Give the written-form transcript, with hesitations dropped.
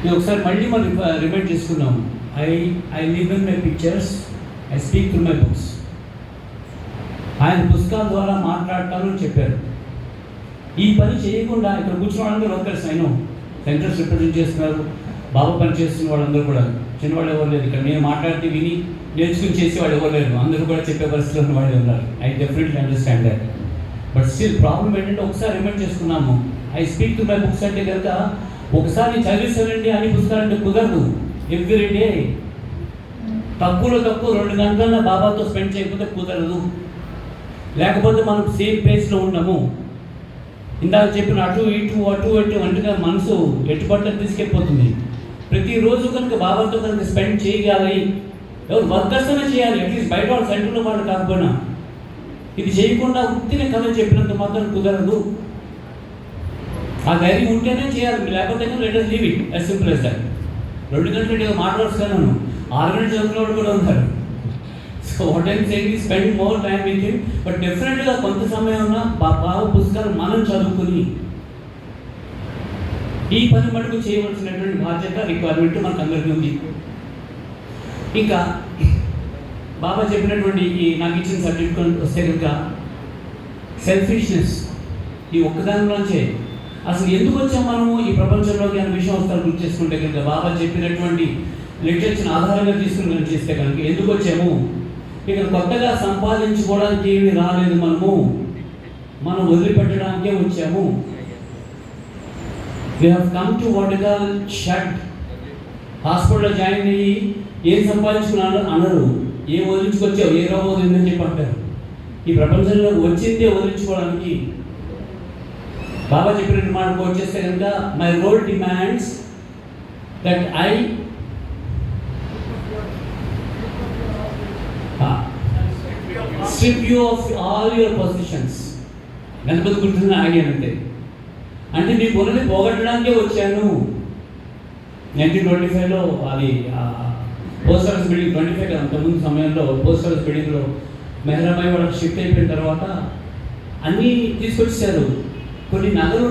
నేను ఒకసారి మళ్ళీ మనం రిమైండ్ చేసుకున్నాము. I live in my pictures, I speak through my books. ఆయన పుస్తకాల ద్వారా మాట్లాడతానని చెప్పారు. ఈ పని చేయకుండా ఇక్కడ కూర్చున్న వాళ్ళందరూ వర్కర్స్. అయినా సెంటర్స్ రిప్రజెంట్ చేస్తున్నారు, బాబా పని చేస్తున్న వాళ్ళందరూ కూడా. చిన్నవాళ్ళు ఎవరు లేదు ఇక్కడ. నేను మాట్లాడితే విని నేర్చుకుని చేసి వాళ్ళు ఎవరు లేరు. అందరూ కూడా చెప్పే పరిస్థితిలో ఉన్న వాళ్ళు ఉన్నారు. I definitely understand that. But still problem ఏంటంటే ఒకసారి రిమైండ్ చేసుకున్నాము. I speak to my books అంటే కనుక ఒకసారి చదివేసానండి అని పుస్తకాలంటే కుదరదు. ఎవ్రీ డే తక్కువలో తక్కువ 2 గంటల బాబాతో స్పెండ్ చేయకపోతే కుదరదు. లేకపోతే మనం సేమ్ ప్లేస్లో ఉండము. ఇందాక చెప్పిన అటు ఇటు అంటుగా మనసు ఎట్టుబట్టలు తీసుకెళ్ళిపోతుంది. ప్రతిరోజు కనుక బాబాతో కనుక స్పెండ్ చేయగాలి. ఎవరు వర్కర్స్ అనే చేయాలి, అట్లీస్ట్ బయట వాళ్ళు సెంటర్లో వాళ్ళు కాకపోయినా. ఇది చేయకుండా ఉత్తిన కథ చెప్పినంత మాత్రం కుదరదు. ఆ ధైర్యం ఉంటేనే చేయాలి, లేకపోతే let leave it as simple as that. 2 గంటలు ఏదో మాట్లాడుతున్నాను, 6 గంటలు చదువుకున్న కూడా ఉన్నారు. So what I'm saying is spend more time with him. But డెఫినెట్గా కొంత సమయం ఉన్న బాబా పుస్తకాలు మనం చదువుకుని ఈ పని మటుకు చేయవలసినటువంటి బాధ్యత, రిక్వైర్మెంట్ మనకు అందరికీ ఉంది. ఇంకా బాబా చెప్పినటువంటి ఈ నాకు ఇచ్చిన సబ్జెక్ట్ వస్తే కనుక సెల్ఫిష్నెస్, ఈ ఒక్కదానిలోంచే అసలు ఎందుకు వచ్చాం మనము ఈ ప్రపంచంలోకి అనే విషయం వస్తారు గుర్తు చేసుకుంటే కనుక బాబా చెప్పినటువంటి లిటరేచర్ని ఆధారంగా తీసుకుని కనుక చేస్తే కనుక ఎందుకు వచ్చాము? ఇక్కడ కొత్తగా సంపాదించుకోవడానికి ఏమి రాలేదు. మనం వదిలిపెట్టడానికే వచ్చాము. We have come to what is called shad. హాస్పిటల్లో జాయిన్ అయ్యి ఏం సంపాదించుకున్నాను అనరు, ఏం వదిలించుకొచ్చావు, ఏ రోగం వదిలిందని చెప్పి అంటారు. ఈ ప్రపంచంలో వచ్చిందే వదిలించుకోవడానికి. బాబా చెప్పినట్టు మాట వచ్చేస్తే కనుక my role demands that I strip you of all your positions. Ganapati గుర్తున్న ఆగానంటే అంటే మీకు ఉన్నది పోగొట్టడానికే వచ్చాను. 1925లో అది పోస్ట్ ఆఫీస్ బిల్డింగ్ 25 అంతకుముందు సమయంలో పోస్ట్ ఆఫీస్ బిల్డింగ్లో మెహరాబాయి వాళ్ళకి షిఫ్ట్ అయిపోయిన తర్వాత అన్నీ తీసుకొచ్చారు. కొన్ని నగలు